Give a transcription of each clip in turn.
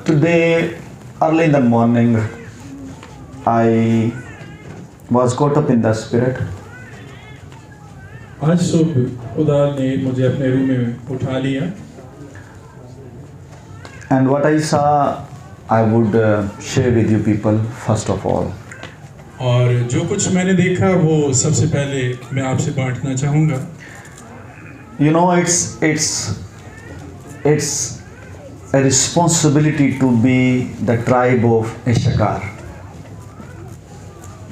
Today, early in the morning, I was caught up in the spirit. आज सुबह खुदा ने मुझे अपने रूम में उठा लिया And what I saw, I would share with you people first of all. और जो कुछ मैंने देखा वो सबसे पहले मैं आपसे बांटना चाहूँगा। You know, it's a responsibility to be the tribe of Issachar.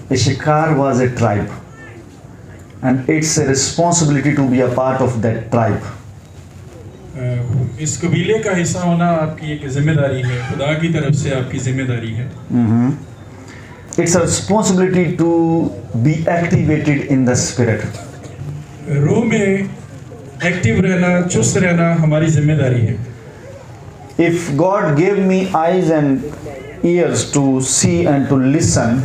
Issachar was a tribe, and it's a responsibility to be a part of that tribe. इस कबीले का हिस्सा होना आपकी एक जिम्मेदारी है, खुदा की तरफ से आपकी जिम्मेदारी है। It's a responsibility to be activated in the spirit. रूह में एक्टिव रहना, चुस्त रहना हमारी जिम्मेदारी है। If God gave me eyes and ears to see and to listen,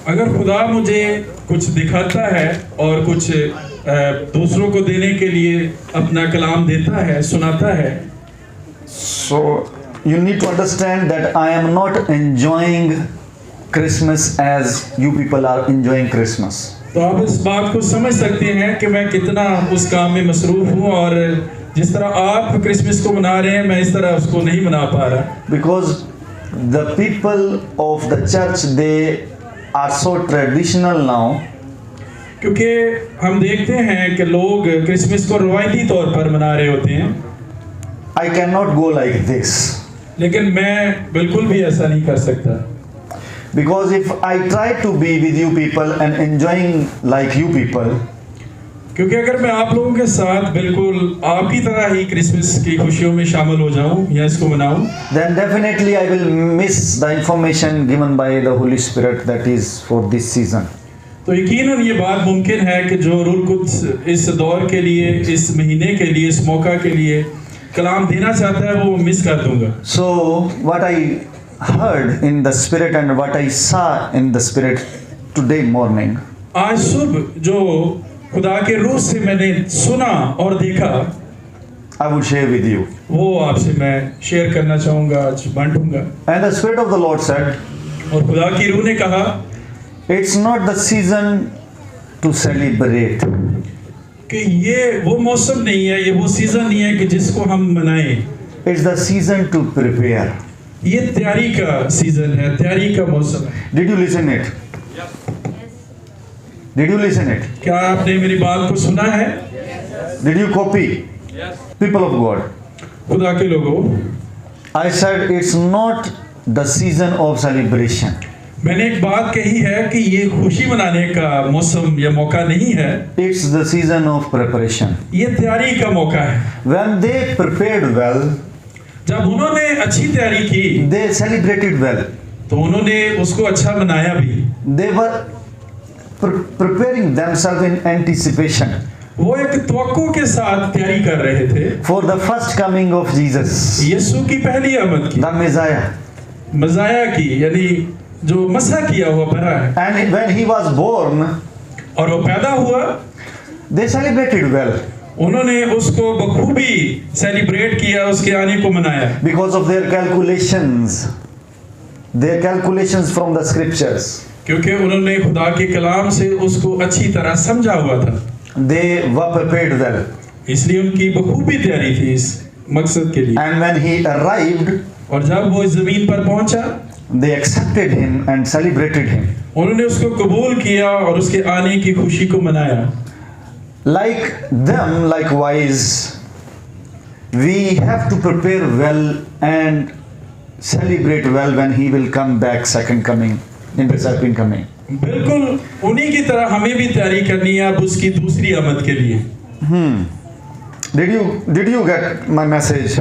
अगर खुदा मुझे कुछ दिखाता है और कुछ दूसरों को देने के लिए अपना कलाम देता है, सुनाता है, so you need to understand that I am not enjoying Christmas as you people are enjoying Christmas. तो आप इस बात को समझ सकते हैं कि मैं कितना उस काम में मसरूफ हूँ और जिस तरह आप क्रिसमस को मना रहे हैं मैं इस तरह उसको नहीं मना पा रहा। Because the people of the church, they are so traditional now. क्योंकि हम देखते हैं कि लोग क्रिसमस को रवायती तौर पर मना रहे होते हैं, I cannot go like this. लेकिन मैं बिल्कुल भी ऐसा नहीं कर सकता। Because if I try to be with you people and enjoying like you people, क्योंकि अगर मैं आप लोगों के साथ बिल्कुल आपकी तरह ही क्रिसमस की खुशियों में शामिल हो जाऊं या इसको मनाऊं, then definitely I will miss the information given by the Holy Spirit that is for this season. तो यकीनन ये बात मुमकिन है कि जो रूह कुद्स इस दौर के लिए, इस महीने के लिए, इस मौका के लिए कलाम देना चाहता है वो मिस कर दूंगा। So what I heard in the spirit and what I saw in the spirit today morning, आज सुबह जो खुदा के रूह से मैंने सुना और देखा I would share with you. वो आपसे मैं शेयर करना चाहूँगा, आज बांटूंगा। And the Spirit of the Lord said, और खुदा की रूह ने कहा, it's not the season to celebrate. कि ये वो मौसम नहीं है, ये वो सीजन नहीं है कि जिसको हम मनाएं। It's the season to prepare. ये तैयारी का सीजन है, तैयारी का मौसम है। Did you listen it? Did you listen it? क्या आपने मेरी बात को सुना है? Did you copy? People of God. खुदा के लोगों, I said it's not the season of celebration. मैंने एक बात कही है कि ये खुशी मनाने का मौसम या मौका नहीं है, It's the season of preparation. ये तैयारी का मौका है। When they prepared well, जब उन्होंने अच्छी तैयारी की they celebrated well. तो उन्होंने उसको अच्छा मनाया भी। They were preparing themselves in anticipation वो एक तवक्को के साथ तैयारी कर रहे थे for the first coming of Jesus, यीशु की पहली आमद की, the Messiah. मज़ाया की, यानी जो मसा किया हुआ बना है। And when he was born, और वो पैदा हुआ, they celebrated well उन्होंने उसको बखूबी सेलिब्रेट किया, उसके आने को मनाया because of their calculations from the scriptures. क्योंकि उन्होंने खुदा के कलाम से उसको अच्छी तरह समझा हुआ था, They were prepared well. इसलिए उनकी बखूबी तैयारी थी इस मकसद के लिए। And when he arrived, और जब वो इस जमीन पर पहुंचा, they accepted him and celebrated him. उन्होंने उसको कबूल किया और उसके आने की खुशी को मनाया। Like them, likewise, we have to prepare well and celebrate well when he will come back, second coming, in the second coming. बिल्कुल उन्हीं की तरह हमें भी तैयारी करनी है अब उसकी दूसरी आमद के लिए। Did you get my message?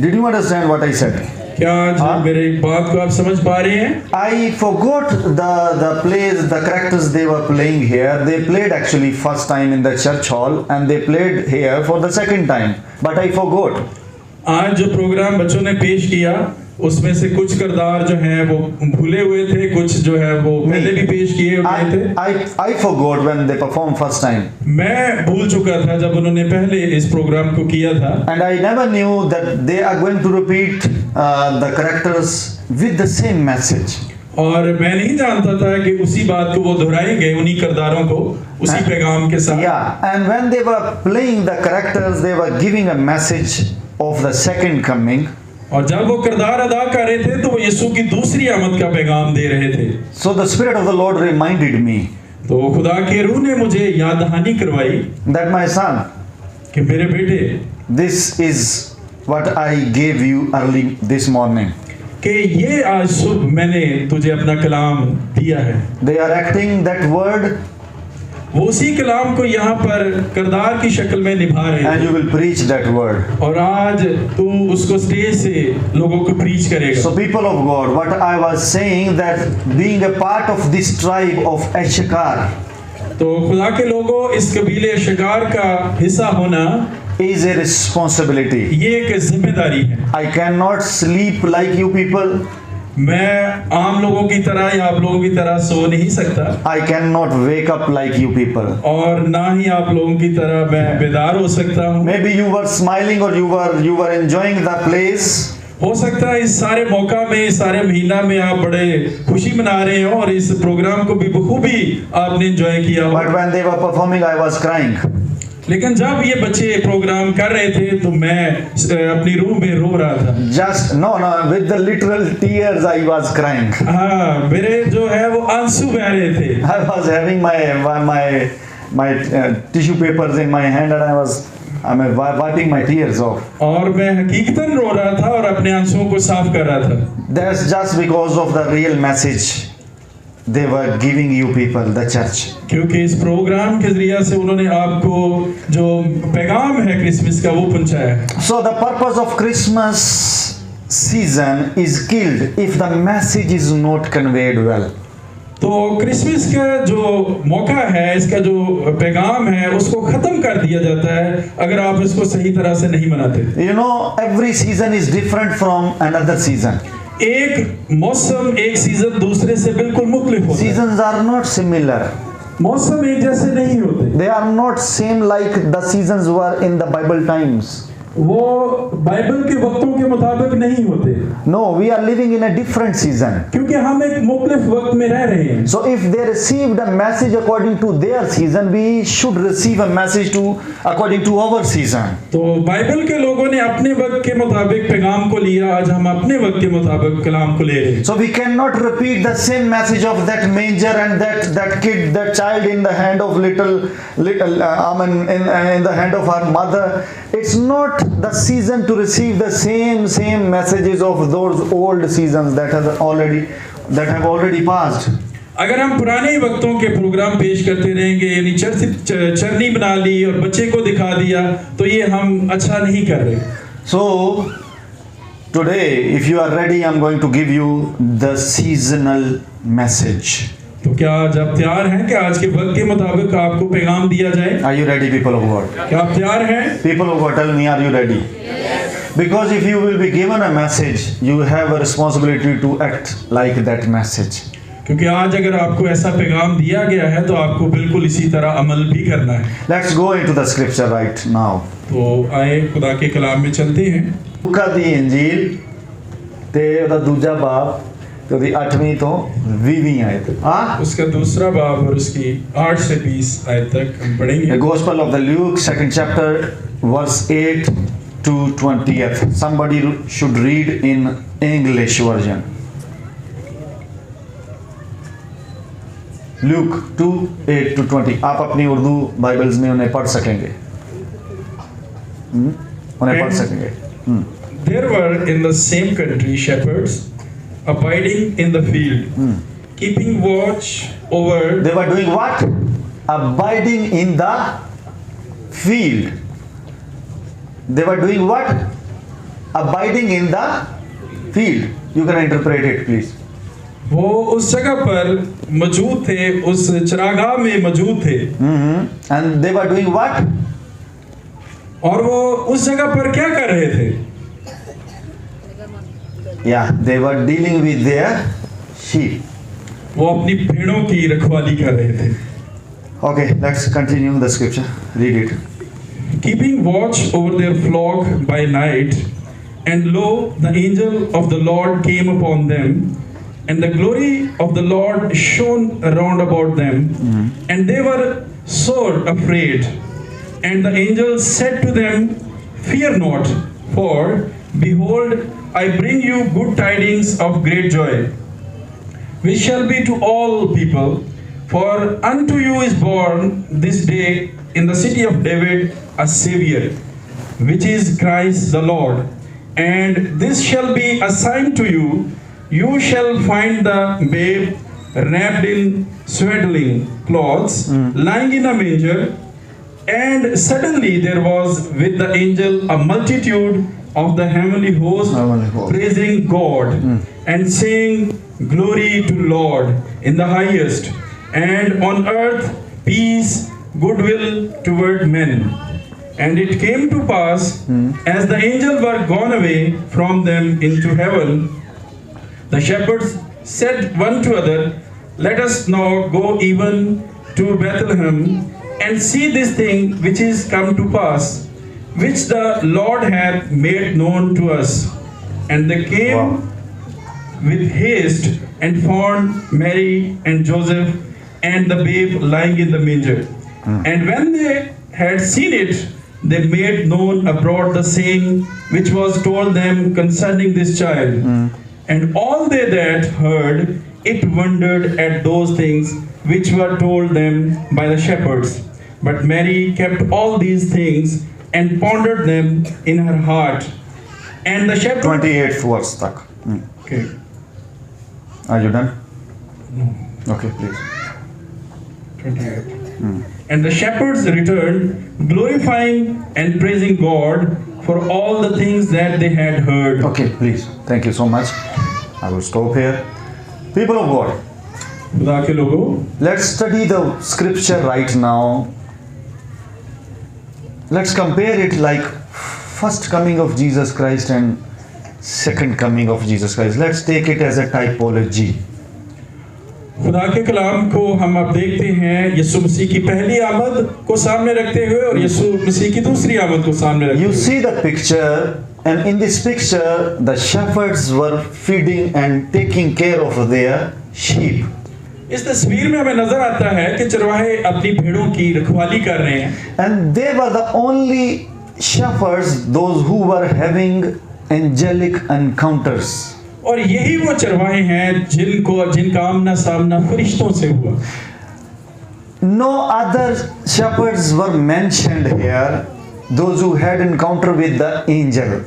Did you understand what I said? क्या आज मेरे बात को आप समझ पा रहे हैं? I forgot the plays, the characters they were playing here. They played actually first time in the church hall and they played here for the second time. But I forgot. आज जो प्रोग्राम बच्चों ने पेश किया उसमें से कुछ किरदार जो हैं वो भूले हुए थे, कुछ जो है वो पहले भी पेश किए हुए थे। I forgot when they performed first time. मैं भूल चुका था जब उन्होंने पहले इस प्रोग्राम को किया था। And I never knew that they are going to repeat the characters with the same message. और मैं नहीं जानता था कि उसी बात को वो दोहराएंगे, उन्हीं किरदारों को उसी पैगाम के साथ। Yeah, and when they were playing the characters, they were giving a message of the second coming. और जब वो किरदार अदा कर रहे थे तो वो यीशु की दूसरी आमद का पैगाम दे रहे थे। So the Spirit of the Lord reminded me तो खुदा के रूह ने मुझे याद दहानी करवाई that my son, कि मेरे बेटे, this is what I gave you early this morning. कि ये आज सुबह मैंने तुझे अपना कलाम दिया है। They are acting that word, वो उसी कलाम को यहाँ पर किरदार की शक्ल में निभा रहे and हैं you will preach that word. और आज तू उसको स्टेज से लोगों को प्रीच करेगा। So people of God, what I was saying, that being a part of this tribe of Issachar तो खुदा के लोगों, इस कबीले शिकार का हिस्सा होना is a responsibility. ये एक जिम्मेदारी है। I cannot sleep like you people. मैं आम लोगों की तरह या आप लोगों की तरह सो नहीं सकता I cannot wake up like you people. और ना ही आप लोगों की तरह मैं बेदार हो सकता हूँ। Maybe you were smiling or you were enjoying the place. हो सकता है इस सारे मौका में, इस सारे महीना में आप बड़े खुशी मना रहे हो और इस प्रोग्राम को भी बखूबी आपने एंजॉय किया हो। But when they were performing, I was crying. लेकिन जब ये बच्चे प्रोग्राम कर रहे थे तो मैं अपनी रूह में रो रहा था। Just no, with the literal tears I was crying. हाँ, मेरे जो है वो आंसू बह रहे थे। I was having my tissue papers in my hand and I'm wiping my tears off. और मैं हकीकतन रो रहा था और अपने आंसुओं को साफ कर रहा था। That's just because of the real message they were giving you people, the church. क्योंकि इस प्रोग्राम के जरिए से उन्होंने आपको जो पैगाम है क्रिसमस का वो पहुंचाया है। So the purpose of Christmas season is killed if the message is not conveyed well. तो क्रिसमस का जो मौका है, इसका जो पैगाम है, उसको खत्म कर दिया जाता है अगर आप इसको सही तरह से नहीं मनाते। You know, every season is different from another season. एक मौसम, एक सीजन दूसरे से बिल्कुल मुख्तलिफ होता है। Seasons are not similar. मौसम एक जैसे नहीं होते। They are not same like the seasons were in the Bible times. वो बाइबल के वक्तों के मुताबिक नहीं होते। No, we are living in a different season. क्योंकि हम एक मुख्तलिफ वक्त में रह रहे हैं। So if they received a message according to their season, we should receive a message according to our season. तो बाइबल के लोगों ने अपने वक्त के मुताबिक पैगाम को लिया, आज हम अपने वक्त के मुताबिक कलाम को ले रहे हैं। So we cannot repeat the same message of that manger and that kid, that child in the hand of in the hand of her mother. It's not the season to receive the same messages of those old seasons that have already passed. अगर हम पुराने वक्तों के programme पेश करते रहेंगे, यानी चरनी बना ली और बच्चे को दिखा दिया, तो ये हम अच्छा नहीं कर रहे। So today, if you are ready, I'm going to give you the seasonal message. तो क्या आज आप तैयार हैं कि आज के वक्त के मुताबिक आपको पैगाम दिया जाए? Are you ready, people of God? क्या आप तैयार हैं? People of God, tell me, are you ready? Yes. Because if you will be given a message, you have a responsibility to act like that message. क्योंकि आज अगर आपको ऐसा पैगाम दिया गया है तो आपको बिल्कुल इसी तरह अमल भी करना है। Let's go into the scripture right now. तो आए खुदा के कलाम में चलते हैं। लूका दी इंजील ते ਉਹਦਾ ਦੂਜਾ ਬਾਬ ਤੇ ਉਹਦੀ 8ਵੀਂ ਤੋਂ 20ਵੀਂ ਆਇਤ। हाँ? उसका दूसरा बाब और उसकी 8 से 20 आयत तक हम पढ़ेंगे। The Gospel of the Luke, 2nd chapter, verse 8 to 20th. Somebody should read in English version. Luke 2, 8 to 20. आप अपनी उर्दू बाइबल्स में उन्हें पढ़ सकेंगे। उन्हें पढ़ सकेंगे। There were in the same country shepherds abiding in the field, keeping watch over. They were doing what? Abiding in the field. They were doing what? Abiding in the field. You can interpret it, please. वो उस जगह पर मौजूद थे, उस चरागाह में मौजूद थे। And they were doing what? और वो उस जगह पर क्या कर रहे थे? Yeah, they were dealing with their sheep. वो अपनी भेड़ों की रखवाली कर रहे थे। Okay, let's continue the scripture. Read it. Keeping watch over their flock by night, And lo, the angel of the Lord came upon them, and the glory of the Lord shone around about them, and they were sore afraid. And the angel said to them, Fear not, for behold, I bring you good tidings of great joy, which shall be to all people. For unto you is born this day in the city of David a Savior, which is Christ the Lord. And this shall be a sign to you: you shall find the babe wrapped in swaddling clothes, lying in a manger. And suddenly there was with the angel a multitude of the heavenly host, praising God and saying, Glory to Lord in the highest, and on earth peace, goodwill toward men. And it came to pass, as the angels were gone away from them into heaven, the shepherds said one to other, Let us now go even to Bethlehem, and see this thing which is come to pass, which the Lord hath made known to us. And they came with haste, and found Mary and Joseph and the babe lying in the manger. And when they had seen it, they made known abroad the saying which was told them concerning this child. And all they that heard it wondered at those things which were told them by the shepherds. But Mary kept all these things and pondered them in her heart. And the shepherds... 28th verse tak. Okay. Are you done? No. Okay, please. 28. And the shepherds returned, glorifying and praising God for all the things that they had heard. Okay, please. Thank you so much. I will stop here. People of God, खुदा के लोगों, let's study the scripture right now. Let's compare it like first coming of Jesus Christ and second coming of Jesus Christ. Let's take it as a typology. खुदा के कलाम को हम अब देखते हैं यीशु मसीह की पहली आमद को सामने रखते हुए और यीशु मसीह की दूसरी आमद को सामने रखते You हुए। see the picture, and in this picture, the shepherds were feeding and taking care of their sheep. इस तस्वीर में हमें नजर आता है कि चरवाहे अपनी भेड़ों की रखवाली कर रहे हैं And they were the only shepherds, those who were having angelic encounters. और यही वो चरवाहे हैं जिनका आमना सामना फरिश्तों से हुआ। No other shepherds were mentioned here, those who had encounter with the angel.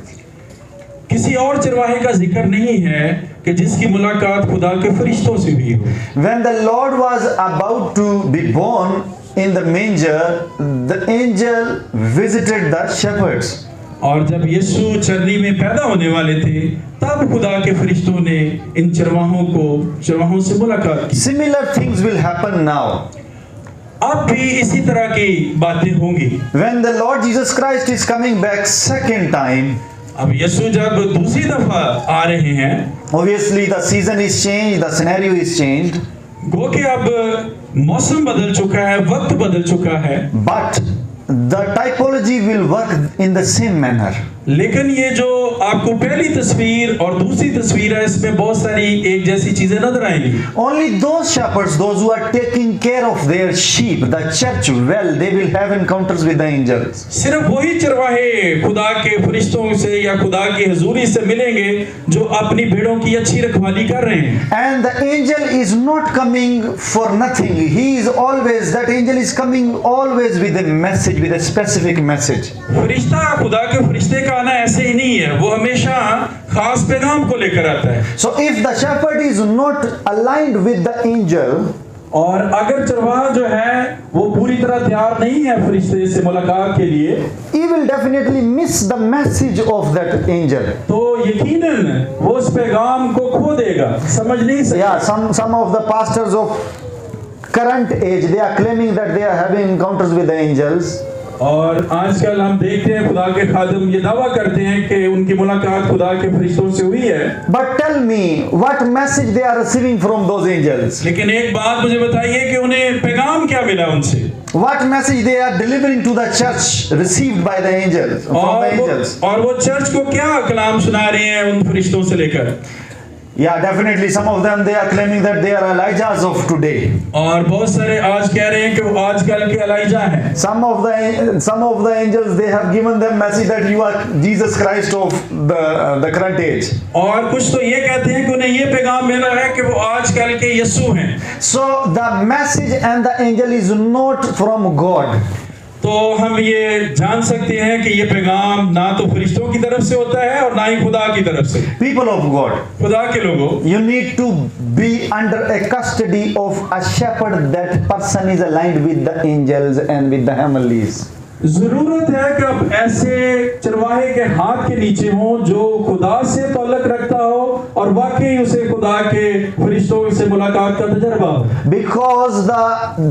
किसी और चरवाहे का जिक्र नहीं है कि जिसकी मुलाकात खुदा के फरिश्तों से हुई हो। When the Lord was about to be born in the manger, the angel visited the shepherds. और जब यीशु चरनी में पैदा होने वाले थे तब खुदा के फरिश्तों ने इन चरवाहों से मुलाकात की। Similar things will happen now. अब भी इसी तरह की बातें होंगी। When the Lord Jesus Christ is coming back second time, अब यीशु जब दूसरी दफा आ रहे हैं, obviously the season is changed, the scenario is changed, गो के अब मौसम बदल चुका है, वक्त बदल चुका है, but the typology will work in the same manner. लेकिन ये जो आपको पहली तस्वीर और दूसरी तस्वीर है इसमें बहुत सारी एक जैसी चीजें नजर आएंगी। Only those shepherds, those who are taking care of their sheep, the church well, they will have encounters with the angels. सिर्फ वही चरवाहे खुदा के फरिश्तों से या खुदा की हजूरी से मिलेंगे जो अपनी भेड़ों की अच्छी रखवाली कर रहे हैं। And the angel is not coming for nothing. He is always, that angel is coming always with a message, with a specific message. फरिश्ता खुदा के फरिश्ते का आना ऐसे ही नहीं है, वो हमेशा खास पैगाम को लेकर आता है। So if the shepherd is not aligned with the angel, और अगर चरवाहा जो है वो पूरी तरह तैयार नहीं है फरिश्ते से मुलाकात के लिए, he will definitely miss the message of that angel. तो यकीनन वो उस पैगाम को खो देगा, समझ नहीं सकता। Yeah, some of the pastors of current age, they are claiming that they are having encounters with the angels. और आजकल हम देखते हैं खुदा के खादिम ये दावा करते हैं कि उनकी मुलाकात खुदा के फरिश्तों से हुई है, But tell me, what message they are receiving from those angels? लेकिन एक बात मुझे बताइए कि उन्हें पैगाम क्या मिला उनसे, What message they are delivering to the church received by the angels, from the angels? और वो चर्च को क्या कलाम सुना रहे हैं उन फरिश्तों से लेकर। Yeah, definitely some of them they are claiming that they are Elijahs of today. और बहुत सारे आज कह रहे हैं कि वो आजकल के एलाइजा हैं। Some of the angels they have given them message that you are Jesus Christ of the current age. और कुछ तो ये कहते हैं कि उन्हें ये पैगाम मिला है कि वो आजकल के यीशु हैं। So the message and the angel is not from God. तो हम ये जान सकते हैं कि ये पैगाम ना तो फरिश्तों की तरफ से होता है और ना ही खुदा की तरफ से। People of God, खुदा के लोगों, you need to be under a custody of a shepherd. That person is aligned with the angels and with the heavenlies. जरूरत है कि आप ऐसे चरवाहे के हाथ के नीचे हों जो खुदा से ताल्लुक रखता हो और वाकई उसे खुदा के फरिश्तों से मुलाकात का तजर्बा हो, Because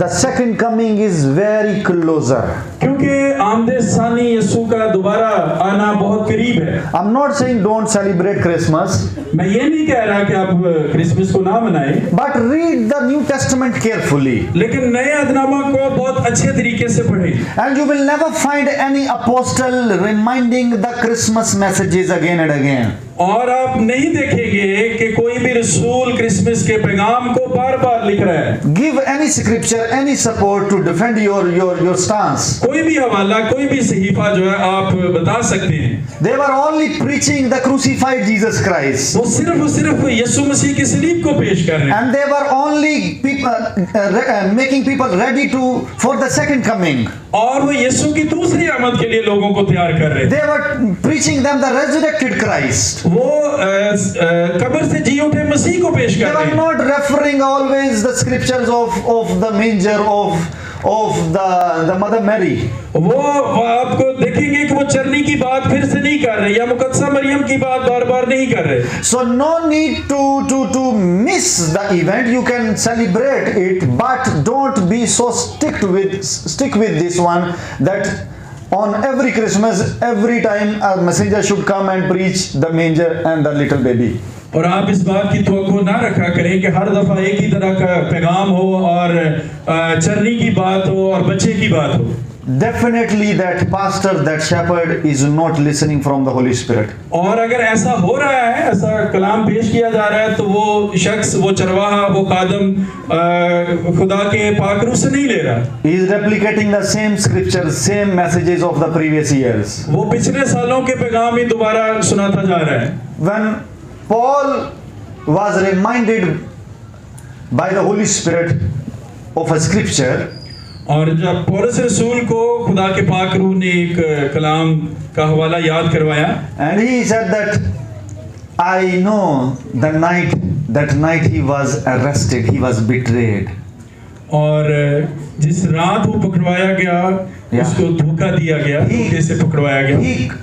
the second coming is very closer. क्योंकि आमदे सानी यीशु का दोबारा आना बहुत करीब है। I'm not saying don't celebrate Christmas, मैं ये नहीं कह रहा कि आप क्रिसमस को ना मनाएं, but read the New Testament carefully, लेकिन नए अहदनामा को बहुत अच्छे तरीके से पढ़ें। and you will never find any apostle reminding the Christmas messages again and again. और आप नहीं देखेंगे कि कोई भी रसूल क्रिसमस के पैगाम को बार-बार लिख रहा है। Give any scripture, any support to defend your stance. कोई भी हवाला, कोई भी सहीफा जो है आप बता सकते हैं। They were only preaching the crucified Jesus Christ, वो सिर्फ यीशु मसीह की सलीब को पेश कर रहे हैं and they were only making people ready for the second coming. और वो यीशु की दूसरी आमद के लिए लोगों को तैयार कर रहे हैं। They were preaching them the resurrected Christ. वो कब्र से जी उठे मसीह को पेश They कर रहे were हैं। not referring always the scriptures of the manger of the Mother Mary. वो आपको देखेंगे कि वो चरनी की बात फिर से नहीं कर रहे या मुकद्दसा मरियम की बात बार-बार नहीं कर रहे। So no need to miss the event. You can celebrate it, but don't be so stick with this one that on every Christmas, every time a messenger should come and preach the manger and the little baby. और आप इस बात की तवक्को ना रखा करें कि हर दफा एक ही तरह का पैगाम हो और चरनी की बात हो और बच्चे की बात हो। Definitely that pastor, that shepherd is not listening from the Holy Spirit. और अगर ऐसा हो रहा है, ऐसा कलाम पेश किया जा रहा है, तो वो शख्स, वो चरवाहा, वो खादम खुदा के पाक रूह से नहीं ले रहा। He is replicating the same scriptures, same messages of the previous years. वो पिछले सालों के पैगाम ही दोबारा सुनाता जा रहा है। When Paul was reminded by the Holy Spirit of a scripture, और जब पौलुस रसूल को खुदा के पाक रूह ने एक कलाम का हवाला याद करवाया, and he said that I know that night he was arrested, he was betrayed. और जिस रात वो पकड़वाया गया, उसको धोखा दिया गया, धोखे से पकड़वाया गया।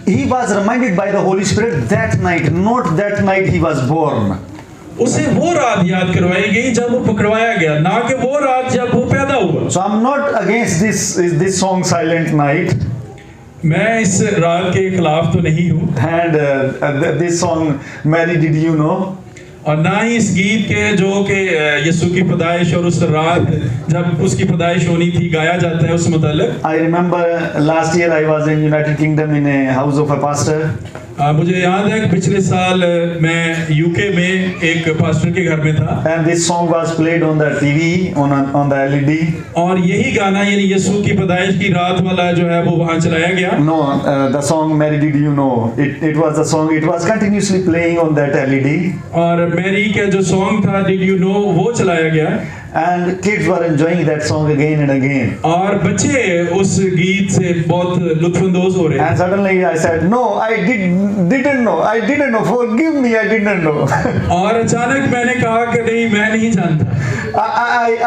He was reminded by the Holy Spirit that night, not that night he was born. उसे वो रात याद करवाई गई जब वो पकड़वाया गया, ना कि वो रात जब वो पैदा हुआ। So I'm not against this song Silent Night. मैं इस रात के खिलाफ तो नहीं हूँ। And this song Mary Did You Know? और ना ही इस गीत के जो कि यीशु की पैदाइश और उस रात जब उसकी पैदाइश होनी थी गाया जाता है उस मुतालिक। I remember last year I was in United Kingdom in a house of a pastor. मुझे याद है कि पिछले साल मैं यूके में एक पास्टर के घर में था। And this song was played on the TV on the LED. और यही गाना यानी यीशु की पैदाइश की रात वाला जो है वो वहाँ चलाया गया। No, the song Mary Did You Know? It was the song. It was continuously playing on that LED. और मैरी का जो सॉन्ग था Did You Know वो चलाया गया। And kids were enjoying that song again and again. और बच्चे उस गीत से बहुत लुत्फानंदोज हो रहे हैं। And suddenly I said, no, I didn't know. I didn't know. Forgive me, I didn't know. और अचानक मैंने कहा कि नहीं, मैं नहीं जानता।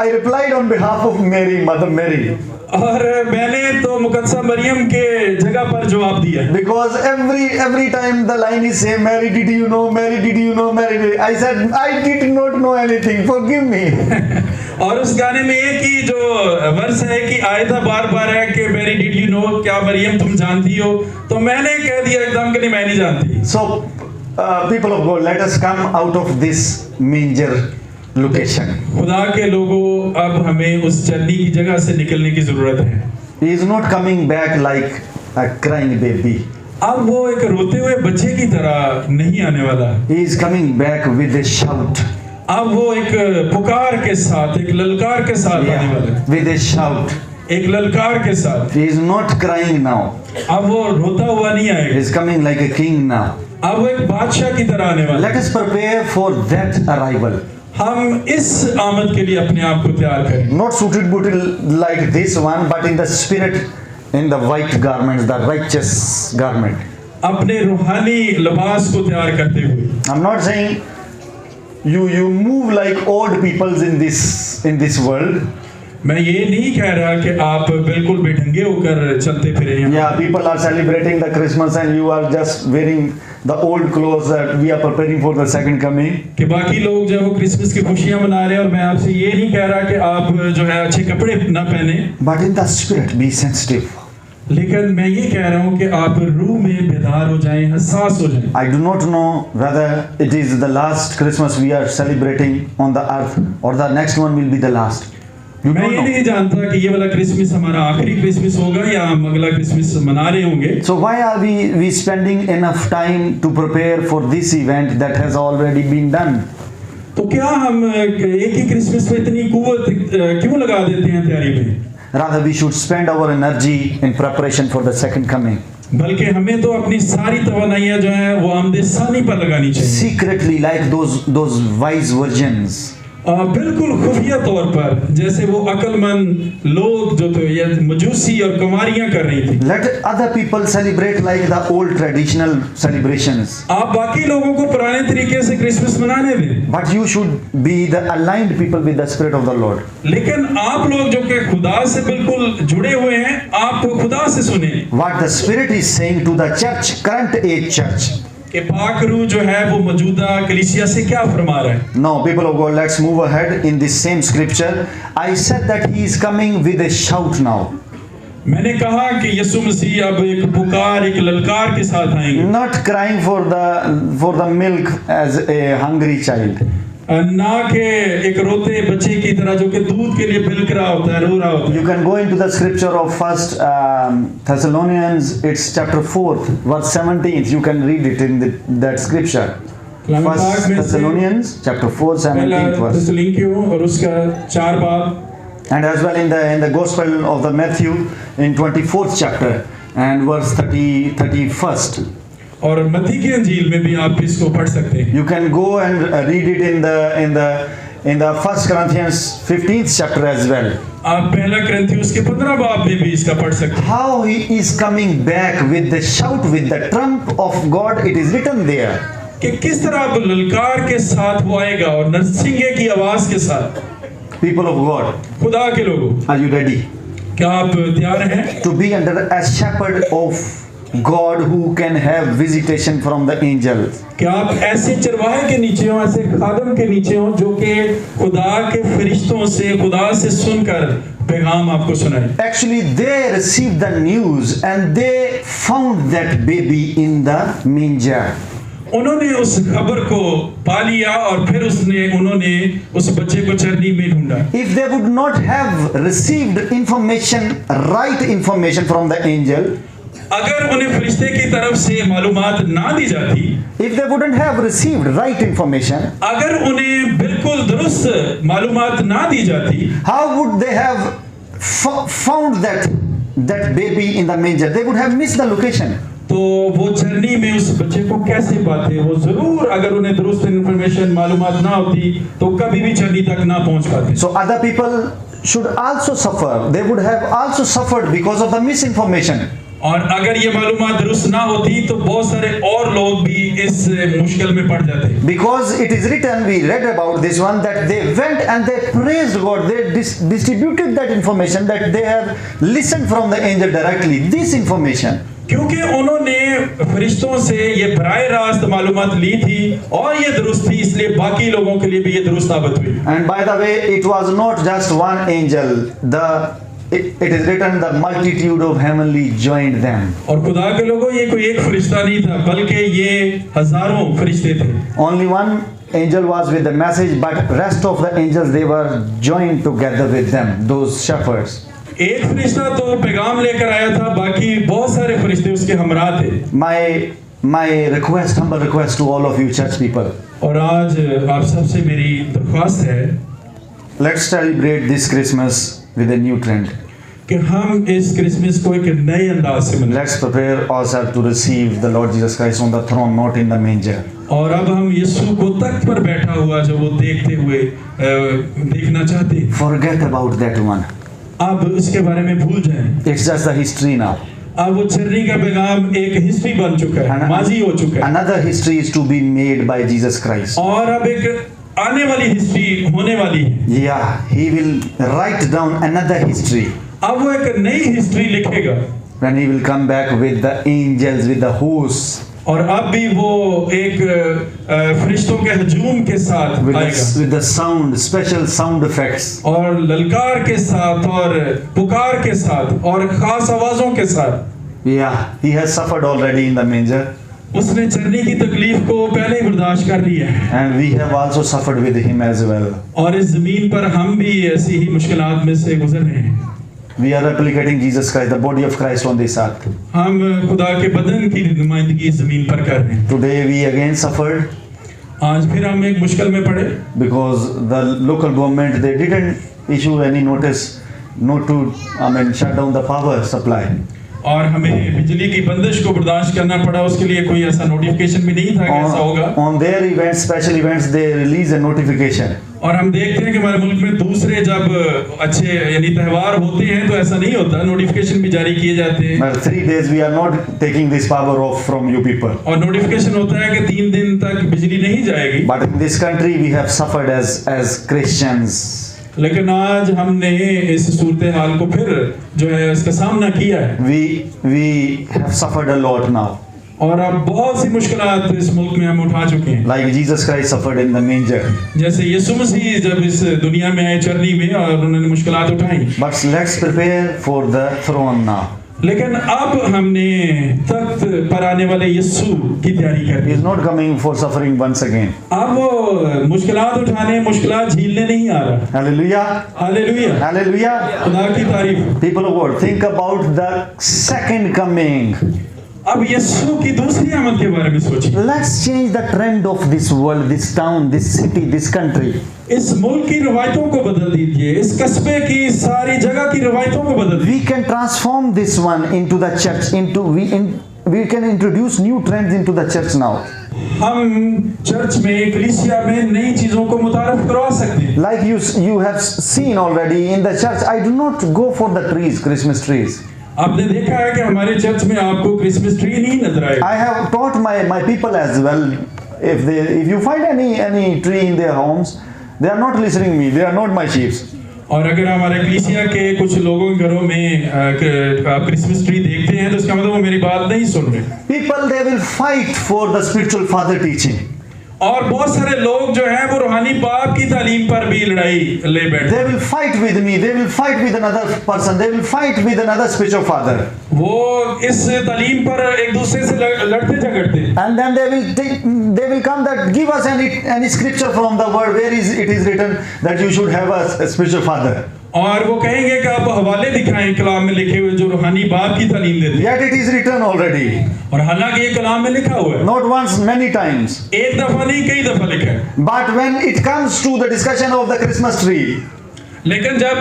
I replied on behalf of Mary, Mother Mary. और मैंने तो मुकद्दसा मरियम के जगह पर जवाब दिया, because every time the line is same, Mary did you know, Mary did you know, Mary did, I said I did not know anything, forgive me. और उस गाने में एक ही जो वर्स है कि आया था बार बार है कि मैरी डिड यू नो, क्या मरियम तुम जानती हो, तो मैंने कह दिया एकदम कि नहीं मैं नहीं जानती। So people of God, let us come out of this manger location. खुदा के लोगों, अब हमें उस चरनी की जगह से निकलने की जरूरत है। He is not coming back like a crying baby. अब वो एक रोते हुए बच्चे की तरह नहीं आने वाला, He is coming back with a shout. अब वो एक पुकार के साथ, एक ललकार के साथ आने वाला है, With a shout. एक ललकार के साथ। He is not crying now. अब वो रोता हुआ नहीं He आएगा, is coming like a king now. अब वो एक बादशाह की तरह आने वाला है। Let us prepare for that arrival. हम इस आमद के लिए अपने आप को तैयार करें, Not suited booted like this one, but in the spirit, in the white garments, the righteous garment. अपने रूहानी लिबास को तैयार करते हुए। I'm not saying you move like old peoples in this world. मैं ये नहीं कह रहा कि आप बिल्कुल बेढंगे होकर चलते फिरे हैं। Yeah, people are celebrating the Christmas and you are just wearing the old clothes that we are preparing for the second coming. कि बाकी लोग जो है वो क्रिसमस की खुशियां मना रहे हैं, और मैं आपसे ये नहीं कह रहा कि आप जो है अच्छे कपड़े ना पहने, But in the spirit, be sensitive. लेकिन मैं ये कह रहा हूँ कि आप रूह में बेदार हो जाएं, हसास हो जाएं। I do not know whether it is the last Christmas we are celebrating on the earth or the next one will be the last. You मैं don't ये know. नहीं जानता कि ये वाला क्रिसमस हमारा आखिरी क्रिसमस होगा या हम अगला क्रिसमस मना रहे होंगे। So why are we spending enough time to prepare for this event that has already been done? तो क्या हम एक ही क्रिसमस में इतनी कुव्वत क्यों लगा देते हैं तैयारी में? Rather, we should spend our energy in preparation for the second coming. बल्कि हमें तो अपनी सारी तवानाइयां जो है वो आमदे सानी पर लगानी चाहिए, Secretly, like those wise virgins. बिल्कुल खुफिया तौर पर, जैसे वो अक्लमंद लोग जो थे या मजूसी और कुमारियां कर रही थी। Let other people celebrate like the old traditional celebrations. आप बाकी लोगों को पुराने तरीके से क्रिसमस मनाने दें, But you should be the aligned people with the Spirit of the Lord. लेकिन आप लोग जो कि खुदा से बिल्कुल जुड़े हुए हैं, आप खुदा से सुने What the Spirit is saying to the church, current age church. कि पाक रूह जो है वो मौजूदा कलीसिया से क्या फरमा रहा है। Now, people of God, let's move ahead in this same scripture. I said that He is coming with a shout now. मैंने कहा कि यीशु मसीह अब एक पुकार, एक ललकार के साथ आएंगे, Not crying for the milk as a hungry child. ना कि एक रोते बच्चे की तरह जो कि दूध के लिए बिलक रहा होता है, रो रहा होता है। You can go into the scripture of First Thessalonians, it's chapter 4, verse 17. You can read it in that scripture. First Thessalonians, chapter 4, 17th verse. थिस्सलुनीकियों और उसका 4 बाब, And as well in the Gospel of the Matthew in 24th chapter and verse 31st. और मत्ती की अंजील में भी आप इसको पढ़ सकते हैं। You can go and read it in the First Corinthians 15th chapter as well. आप पहला कुरिन्थियों के 15 बाब में भी इसका पढ़ सकते हैं। How he is coming back with the shout, with the trump of God. It is written there. कि किस तरह अब ललकार के साथ वो आएगा और नरसिंगे की आवाज के साथ। People of God, खुदा के लोगों, are you ready क्या आप तैयार हैं to be under a shepherd of God who can have visitation from the angels? क्या आप ऐसे चरवाहे के नीचे हो, ऐसे खादम के नीचे हो जो कि खुदा के फरिश्तों से, खुदा से सुनकर पैगाम आपको सुनाए। Actually, they received the news and they found that baby in the manger. उन्होंने उस खबर को पा लिया और फिर उन्होंने उस बच्चे को चरनी में ढूंढा। If they would not have received information, right information from the angel, अगर उन्हें फरिश्ते की तरफ से मालूमात ना दी जाती, if they wouldn't have received right information, अगर उन्हें बिल्कुल दुरुस्त मालूमात ना दी जाती, how would they have found that baby in the manger? They would have missed the location. तो वो चरनी में उस बच्चे को कैसे पाते? वो जरूर अगर उन्हें दुरुस्त इन्फॉर्मेशन मालूमात ना होती तो कभी भी चरनी तक ना पहुंच पाते। So other people should also suffer. They would have also suffered because of the misinformation. और अगर ये मालूमात दुरुस्त ना होती तो बहुत सारे और लोग भी इस मुश्किल में पड़ जाते। Because it is written, we read about this one, that they went and they praised God. They distributed that information, that they have listened from the angel directly. This information. क्योंकि उन्होंने फरिश्तों से ये बराह रास्त मालूमात ली थी और ये दुरुस्त थी, इसलिए बाकी लोगों के लिए भी ये दुरुस्त साबित हुई। And by the way, it was not just one angel. It is written, the multitude of heavenly joined them. और खुदा के लोगों, ये कोई एक फरिश्ता नहीं था, बल्कि ये हजारों फरिश्ते थे। Only one angel was with the message, but rest of the angels, they were joined together with them, those shepherds. एक फरिश्ता तो पैगाम लेकर आया था, बाकी बहुत सारे फरिश्ते उसके हमरा थे। My request, humble request to all of you church people. और आज आप सबसे मेरी दरख्वास्त है, Let's celebrate this Christmas with a new trend. कि हम इस क्रिसमस को एक नए अंदाज से मनाएं। Let's prepare ourselves to receive the Lord Jesus Christ on the throne, not in the manger. और अब हम यीशु को तख्त पर बैठा हुआ जो वो देखते हुए देखना चाहते हैं। Forget about that one. अब इसके बारे में भूल जाएं। It's just the history now. अब वो चर्नी का पैगाम एक हिस्ट्री बन चुका है, माजी हो चुका है। Another history is to be made by Jesus Christ. और अब एक आने वाली हिस्ट्री होने वाली है। Yeah, he will write down another history. अब वो एक नई हिस्ट्री लिखेगा। When he will come back with the angels, with the hosts. और अब भी वो एक फरिश्तों के हजूम के साथ आएगा। With the sound, special sound effects. और ललकार के साथ और पुकार के साथ और खास आवाजों के साथ। Yeah, he has suffered already in the manger. उसने चरनी की तकलीफ को पहले ही बर्दाश्त कर लिया है। And we have also suffered with him as well. और इस जमीन पर हम भी ऐसी ही मुश्किलात में से गुजर रहे हैं। We are replicating Jesus Christ, the body of Christ on this earth. हम खुदा के बदन की नुमाइंदगी इस जमीन पर कर रहे हैं। Today we again suffered आज फिर हम एक मुश्किल में पड़े because the local government, they didn't issue any notice not to shut down the power supply. और हमें बिजली की बंदिश को बर्दाश्त करना पड़ा, उसके लिए कोई ऐसा नोटिफिकेशन भी नहीं था कि ऐसा होगा। On their events, special events, they release a notification. और हम देखते हैं कि हमारे मुल्क में दूसरे जब अच्छे यानी त्यौहार होते हैं तो ऐसा नहीं होता, नोटिफिकेशन भी जारी किए जाते हैं। But 3 days we are not taking this power off from you people. और नोटिफिकेशन होता है कि 3 दिन तक बिजली नहीं जाएगी। But in this country we have suffered as Christians. लेकिन आज हमने इस सूरत हाल को फिर जो है इसका सामना किया है। We have suffered a lot now. और अब बहुत सी मुश्किलात इस मुल्क में हम उठा चुके हैं। Like Jesus Christ suffered in the manger. जैसे यीशु मसीह जब इस दुनिया में आए चरनी में और उन्होंने मुश्किलात उठाई। But let's prepare for the throne now. लेकिन अब हमने तख्त पर आने वाले यीशु की तैयारी He करनी is not coming for suffering once again. अब वो मुश्किलात उठाने, मुश्किलात झेलने नहीं आ रहा। Hallelujah. Hallelujah, Hallelujah. खुदा की तारीफ। People of God, think about the second coming. अब यीशु की दूसरी आमद के बारे में सोचिए। Let's change the trend of this world, this town, this city, this country. इस मुल्क की रवायतों को बदल दीजिए, इस कस्बे की सारी जगह की रवायतों को बदल दीजिए। We can transform this one into the church. We can introduce new trends into the church now. हम चर्च में, कलीसिया में नई चीजों को मुतारफ करवा सकते हैं। Like you have seen already in the church, I do not go for the trees, Christmas trees. आपने देखा है कि हमारे चर्च में आपको क्रिसमस ट्री नहीं नजर आएगा। I have taught my people as well. If you find any tree in their homes, they are not listening me. They are not my sheep. और अगर हमारे कलीसिया के कुछ लोगों के घरों में आप क्रिसमस ट्री देखते हैं तो इसका मतलब वो मेरी बात नहीं सुन रहे। People, they will fight for the spiritual father teaching. और बहुत सारे लोग जो हैं वो रूहानी बाप की तालीम पर भी लड़ाई ले बैठे। They will fight with me. They will fight with another person. They will fight with another spiritual father. वो इस तालीम पर एक दूसरे से लड़ते झगड़ते। And then they will come that give us any scripture from the word where it is written that you should have a spiritual father. और वो कहेंगे कि आप हवाले दिखाएं कलाम में लिखे हुए जो रूहानी बाप की तालीम देते हैं। Yet it is written already. और हालांकि ये कलाम में लिखा हुआ है। Not once, many times. एक दफा नहीं, कई दफा लिखा है। But when it comes to the discussion of the Christmas tree, लेकिन जब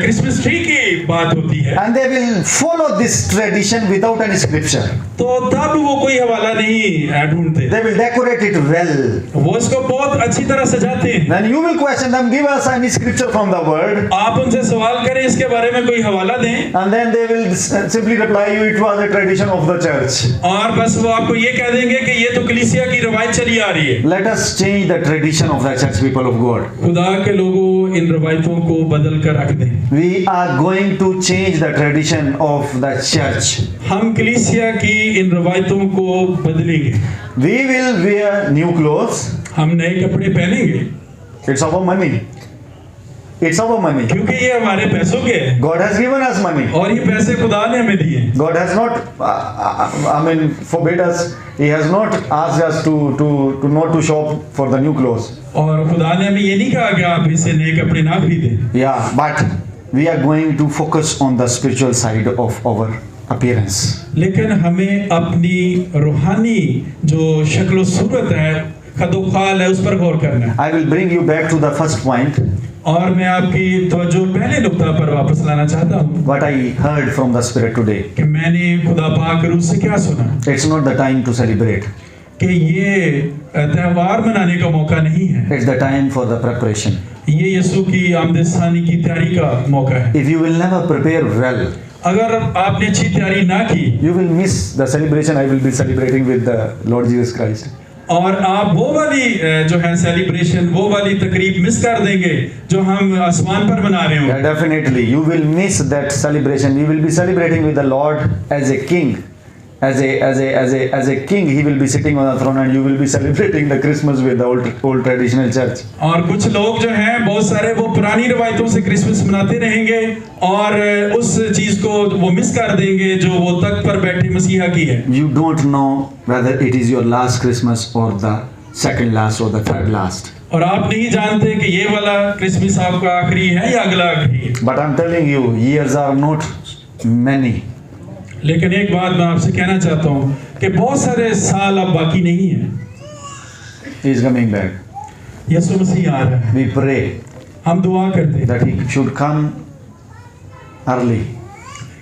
क्रिसमस ट्री की बात होती है and they will follow this tradition without any scripture. तो तब वो कोई हवाला नहीं ढूंढते, They will decorate it well. वो इसको बहुत अच्छी तरह सजाते हैं। Then you will question them, give us any scripture from the word, आप उनसे सवाल करें इसके बारे में कोई हवाला दें, and then they will simply reply you, it was a tradition of the church. और बस वो आपको ये कह देंगे कि ये तो कलीसिया की रवायत चली आ रही है। Let us change the tradition of the church, people of God. खुदा के लोगों इन रवायतों को बदल कर रख दें। We are going to change the tradition of the church. हम कलीसिया की इन रवायतों को बदलेंगे। We will wear new clothes. हम नए कपड़े पहनेंगे It's our money. It's our money. क्योंकि ये हमारे पैसों के हैं God has given us money. और ये पैसे खुदा ने हमें दिए। God has not, forbid us. He has not asked us to not to shop for the new clothes. और खुदा ने हमें ये नहीं कहा कि आप इसे नए कपड़े ना खरीदें। Yeah, but we are going to focus on the spiritual side of our appearance. लेकिन हमें अपनी रूहानी जो शक्ल सूरत है, खदोखाल है, उस पर गौर करना है। I will bring you back to the first point. और मैं आपकी तवज्जो पहले नुक्ता पर वापस लाना चाहता हूँ What I heard from the Spirit today. कि मैंने खुदा पाक रूह से क्या सुना It's not the time to celebrate. कि ये त्योहार मनाने का मौका नहीं है, It's the time for the preparation. ये यीशु की आमद-ए-सानी की तैयारी का मौका है। If you will never prepare well, अगर आपने अच्छी तैयारी ना की you will miss the celebration I will be celebrating with the Lord Jesus Christ. और आप वो वाली जो है सेलिब्रेशन, वो वाली तकरीब मिस कर देंगे जो हम आसमान पर मना रहे Yeah, हो। definitely, you will miss that celebration. You will be celebrating with the Lord as a king, as a king. He will be sitting on the throne, and you will be celebrating the Christmas with the old traditional church. और कुछ लोग जो हैं बहुत सारे वो पुरानी रवायतों से क्रिसमस मनाते रहेंगे और उस चीज को वो मिस कर देंगे जो वो तख्त पर बैठे मसीहा की है। You don't know whether it is your last Christmas or the second last or the third last. और आप नहीं जानते कि ये वाला क्रिसमस आपका आखिरी है या अगला आखिरी है। But I'm telling you, years are not many. लेकिन एक बात मैं आपसे कहना चाहता हूँ कि बहुत सारे साल अब बाकी नहीं है। He is coming back. यीशु मसीह आ रहा है। We pray हम दुआ करते हैं that he should come early.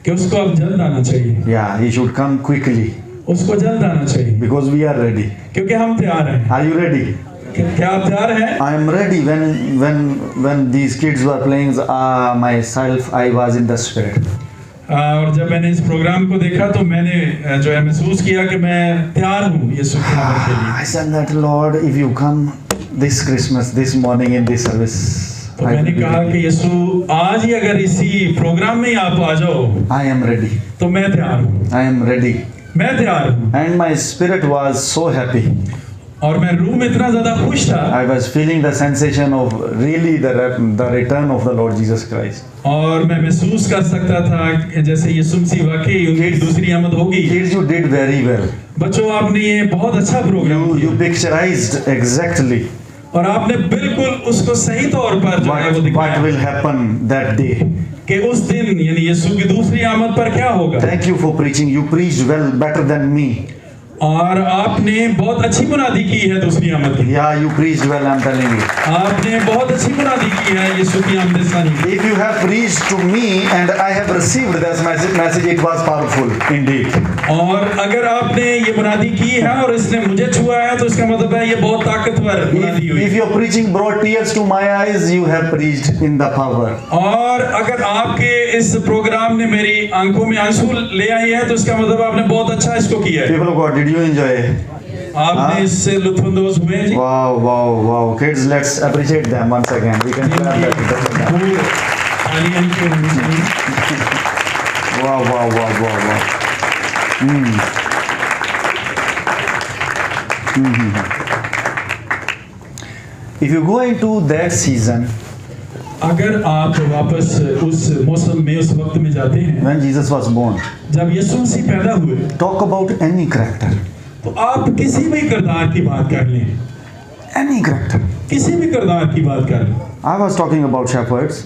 कि उसको अब जल्द आना चाहिए, Yeah, he should come quickly उसको जल्द आना चाहिए, because we are ready. क्योंकि हम तैयार हैं। Are you ready? क्या आप तैयार हैं? I am ready. When these kids were playing, myself I was in the spirit. और जब मैंने इस प्रोग्राम को देखा तो मैंने जो है महसूस किया कि मैं तैयार हूँ यीशु के आने के लिए। I said that Lord, if you come this Christmas, this morning in this service, तो मैंने कहा कि यीशु आज ही अगर इसी प्रोग्राम में आप आ जाओ I am ready. तो मैं तैयार हूँ, I am ready. मैं तैयार हूँ। And my spirit was so happy. और मैं रूह में इतना ज्यादा खुश था I was feeling the sensation of really the return of the Lord Jesus Christ. और मैं महसूस कर सकता था कि जैसे यीशु मसीह वाकई उनकी दूसरी आमद होगी। Kids, you did very well. बच्चों आपने ये बहुत अच्छा प्रोग्राम You picturized exactly और आपने बिल्कुल उसको सही तौर पर जो है वो what दिखाया will happen that day. कि उस दिन यानी यीशु की दूसरी आमद पर क्या होगा। Thank you for preaching. You preached well, better than me. और आपने बहुत अच्छी बुनियादी की है दूसरी आमद की। Yeah, you preached well, I'm telling you. आपने बहुत अच्छी बुनियादी की है यीशु की आमद-ए-सानी की। If you have preached to me and I have received this message, it was powerful indeed. और अगर आपने ये बुनियादी की है और इसने मुझे छुआ है तो इसका मतलब है ये बहुत ताकतवर बुनियादी हुई। If your preaching brought tears to my eyes, you have preached in the power. और अगर आपके इस प्रोग्राम ने मेरी आंखों में आंसू ले आए हैं तो इसका मतलब आपने बहुत अच्छा इसको किया है। People of God, did you enjoy? आपने इससे लुत्फानंदोज हुए हैं जी। Wow, wow, wow. Kids, let's appreciate them once again. We can clap that. तालियां इनको होनी चाहिए। Wow, wow, wow, wow, wow. If you go into that season अगर आप वापस उस मौसम में उस वक्त में जाते हैं when Jesus was born, जब यीशु मसीह पैदा हुए talk about any character. तो आप किसी भी किरदार की बात कर लें, Any character. किसी भी किरदार की बात कर लें। I was talking about shepherds.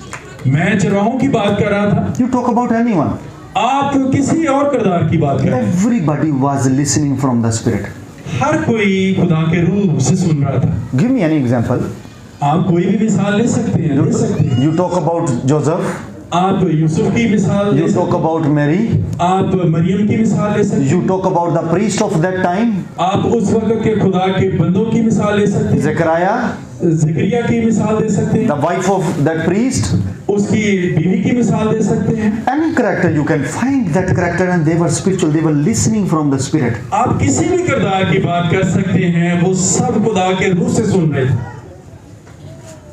मैं चरवाहों की बात कर रहा था, You talk about anyone. आप किसी और किरदार की बात कर रहे हैं। Everybody was listening from the Spirit. हर कोई खुदा के रूह से सुन रहा था। Give me any example. आप कोई भी मिसाल ले सकते हैं, ले सकते हैं। You talk about Joseph, आप यूसुफ की मिसाल ले you सकते talk about Mary, हैं, आप मरियम की मिसाल ले सकते हैं, you talk about the priest of that time, आप उस वक्त के खुदा के बंदों की मिसाल ले सकते हैं, Zechariah, ज़करिया की मिसाल दे सकते हैं, the wife of that priest. उसकी बीवी की मिसाल दे सकते हैं। Any character you can find that character, and they were spiritual, they were listening from the Spirit. आप किसी भी किरदार की बात कर सकते हैं, वो सब खुदा के रूह से सुन रहे थे।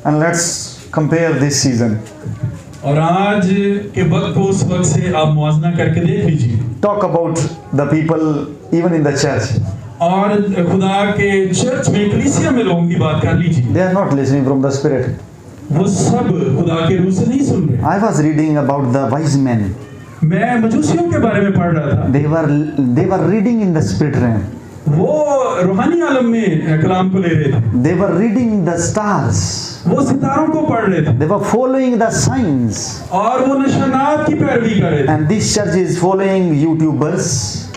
And let's compare this season. और आज के वक्त को उस वक्त से आप मुआवजा करके देख लीजिए। Talk about the people even in the church. और खुदा के चर्च में, कलीसिया में लोगों की बात कर लीजिए, They are not listening from the Spirit. वो सब खुदा के रूह से नहीं सुन रहे। I was reading about the wise men. मैं मजूसियों के बारे में पढ़ रहा था, They were reading in the spirit realm. वो रूहानी आलम में कलाम को ले रहे थे, They were reading the stars. वो सितारों को पढ़ रहे थे They were following the signs. और वो निशानात की पैरवी कर रहे थे। And this church is following YouTubers,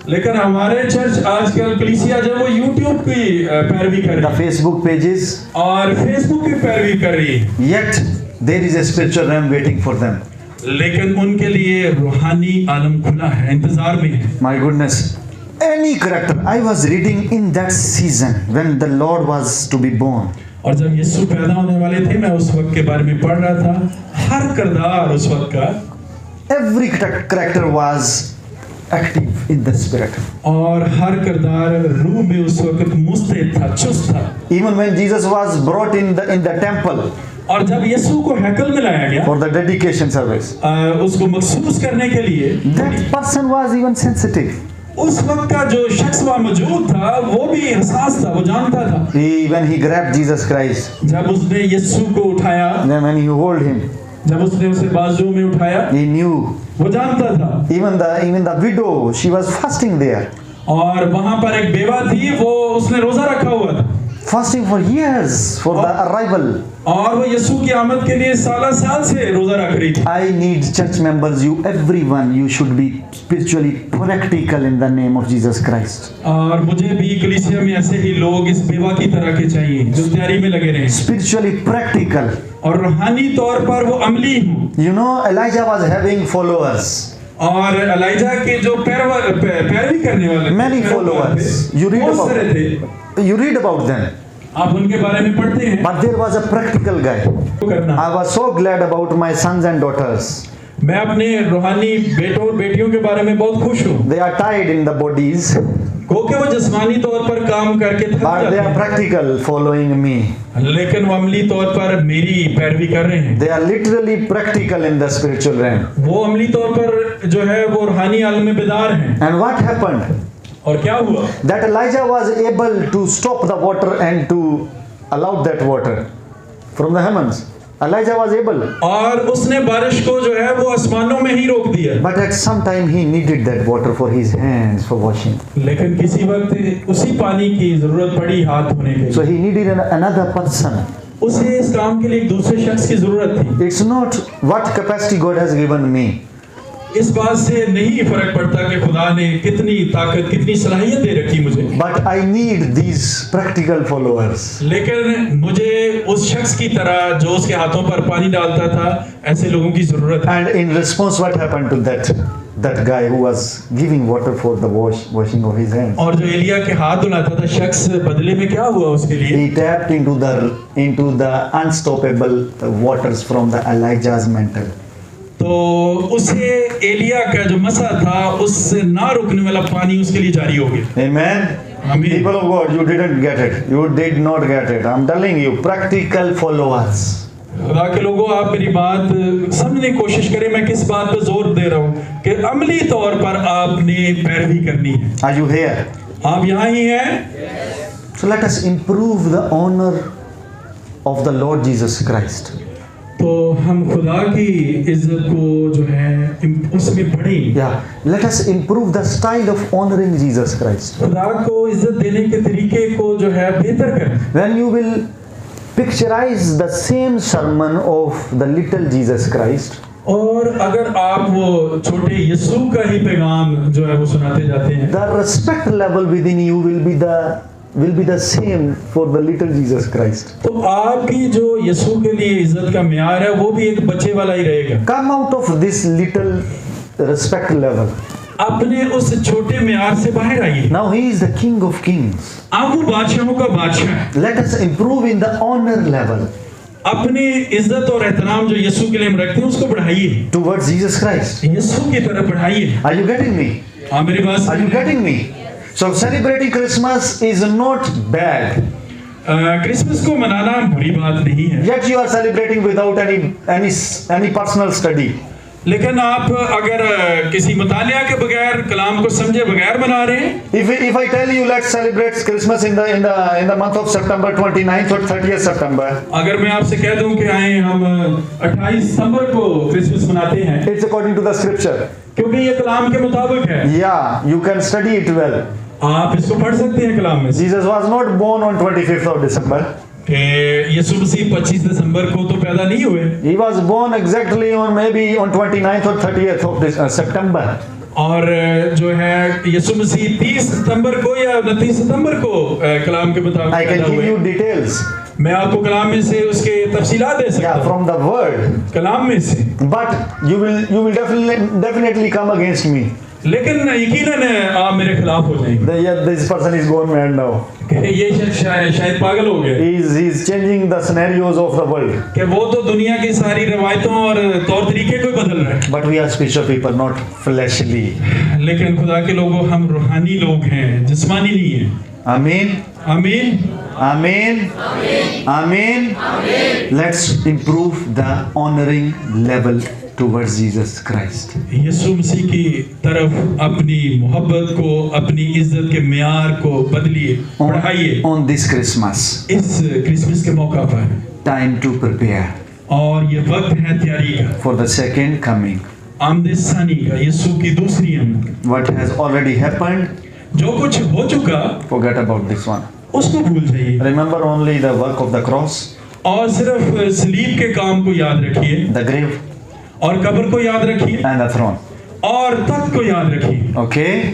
लेकिन हमारे चर्च आजकल कलीसिया जो वो यूट्यूब की पैरवी कर the रही है Facebook pages. और फेसबुक की पैरवी कर रही है, Yet there is a spiritual realm waiting for them. लेकिन उनके लिए रूहानी आलम खुला है, इंतजार में है। My goodness. Any character I was reading in that season when the Lord was to be born. और जब यीशु पैदा होने वाले थे, मैं उस वक्त के बारे में पढ़ रहा था, हर किरदार उस वक्त का, Every character was active in the spirit. और हर किरदार रूह में उस वक्त मुस्तैद था, चुस्त था। Even when Jesus was brought in the temple और जब यीशु को हैकल में लाया गया for the dedication service, उसको मखसूस करने के लिए, that person was even sensitive. उस वक्त का जो शख्स वहाँ मौजूद था वो भी एहसास था, वो जानता था। When he grabbed Jesus Christ, जब उसने यीशु को उठाया, then when he hold him, जब उसने उसे बाजुओं में उठाया, he knew. वो जानता था। Even the widow, she was fasting there, और वहाँ पर एक बेवा थी, वो उसने रोजा रखा हुआ था, fasting for years for the arrival. और वो यीशु की आमद के लिए साल से रोजा रख रही थी। I need church members, you everyone, you should be spiritually practical in the name of Jesus Christ. और मुझे भी कलीसिया में ऐसे ही लोग इस बेवा की तरह के चाहिए जो तैयारी में लगे रहें Spiritually practical. और रूहानी तौर पर वो अमली हों। You know, Elijah was having followers. और एलाइजा के जो पैरवी करने वाले Many followers. You read बहुत सारे थे, about them. आप उनके बारे में पढ़ते हैं। But there was a practical guy. करना, I was so glad about my sons and daughters. मैं अपने रूहानी बेटों और बेटियों के बारे में बहुत खुश हूँ, They are tied in the bodies, क्योंकि वो जिस्मानी तौर पर काम करके थक but they जाते are हैं, practical following me. लेकिन वो अमली तौर पर मेरी पैरवी कर रहे हैं। They are literally practical in the spiritual realm. वो अमली तौर पर जो है वो रूहानी आलम में बेदार हैं। And what happened? और क्या हुआ? That Elijah was able to stop the water and to allow that water from the heavens. Elijah was able. और उसने बारिश को जो है वो आसमानों में ही रोक दिया। But at some time he needed that water for his hands for washing. लेकिन किसी वक्त उसी पानी की जरूरत पड़ी हाथ धोने के So लिए। he needed another person. उसे इस काम के लिए एक दूसरे शख्स की जरूरत थी। It's not what capacity God has given me. इस बात से नहीं फर्क पड़ता कि खुदा ने कितनी ताकत, कितनी सलाहियत दे रखी मुझे, But I need these practical followers. लेकिन मुझे उस शख्स की तरह जो उसके हाथों पर पानी डालता था, ऐसे लोगों की जरूरत है। And in response, what happened to that guy who was giving water for the washing of his hands? और जो एलिया के हाथ धुलाता था शख्स, बदले में क्या हुआ उसके लिए? He tapped into the unstoppable waters from the Elijah's mantle. तो उसे एलिया का जो मसा था, उससे ना रुकने वाला पानी उसके लिए जारी हो गया। Amen. Amen. People of God, you didn't get it. You did not get it. I'm telling you, practical followers. खुदा के लोगों, आप मेरी बात समझने की कोशिश करें। मैं किस बात पर जोर दे रहा हूँ कि अमली तौर पर आपने पैरवी करनी है। Are you here? आप यहाँ ही हैं। So let us improve the honor of the Lord Jesus Christ. तो हम खुदा की इज्जत को जो है उसमें बढ़ें। Yeah. Let us improve the style of honoring Jesus Christ. खुदा को इज्जत देने के तरीके को जो है बेहतर करें। When you will picturize the same sermon of the little Jesus Christ, और अगर आप वो छोटे यीशु का ही पैगाम जो है वो सुनाते जाते हैं, the respect level within you will be the will be the same for the little Jesus Christ. तो आपकी जो यीशु के लिए इज्जत का म्यार है वो भी एक बच्चे वाला ही रहेगा। Come out of this little respect level. अपने उस छोटे म्यार से बाहर आइए। Now he is the King of Kings. आप वो बादशाहों का बादशाह है। Let us improve in the honor level अपनी इज्जत और एहतराम जो यीशु के लिए हम रखते हैं उसको बढ़ाइए, towards Jesus Christ. यीशु की तरफ बढ़ाइए। Are you getting me? हाँ, मेरी बात Are you getting me? So celebrating Christmas is not bad. Christmas को मनाना बुरी बात नहीं है, Yet you are celebrating without any personal study. लेकिन आप अगर किसी मुतालिया के बगैर, कलाम को समझे बगैर मना रहे हैं। If I tell you let's celebrate Christmas in the month of September 29th or 30th September, अगर मैं आपसे कह दूं कि आए हम 28 सितंबर को क्रिसमस मनाते हैं, it's according to the scripture. क्योंकि ये कलाम के मुताबिक है। Yeah, you can study it well. आप इसको पढ़ सकते हैं कलाम में। Jesus was not born on 25th of December. कि यीशु मसीह 25 दिसंबर को तो पैदा नहीं हुए, He was born exactly on maybe on 29th or 30th of this, September. और जो है यीशु मसीह 30 सितंबर को या 29 सितंबर को कलाम के मुताबिक I can पैदा give हुए। you details. मैं आपको कलाम में से उसके तफसीलात दे सकता Yeah, हूँ, from the word. कलाम में से। But you will definitely come against me. लेकिन यकीनन आप मेरे खिलाफ हो जाएंगे Yeah, this person is gone mad now. कि ये शख्स शायद पागल हो गए, He's changing the scenarios of the world. कि वो तो दुनिया की सारी रवायतों और तौर तरीके को ही बदल रहे हैं। But we are spiritual people, not fleshly. लेकिन खुदा के लोगों, हम रूहानी लोग हैं, जिस्मानी नहीं है। Amen. आमीन। Amen. Amen. Let's improve the honoring level towards Jesus Christ. यीशु मसीह की तरफ अपनी मोहब्बत को, अपनी इज्जत के म्यार को बदलिए, बढ़ाइए On this Christmas, इस क्रिसमस के मौका पर। time to prepare और ये वक्त है तैयारी का, for the second coming. आमद सानी का, यीशु की दूसरी आमद। What has already happened, जो कुछ हो चुका forget about this one. उसको भूल जाइए Remember only the work of the cross, और सिर्फ सलीब के काम को याद रखिए, the grave, और कब्र को याद रखिए, and the throne. और तख्त को याद रखिए। Okay?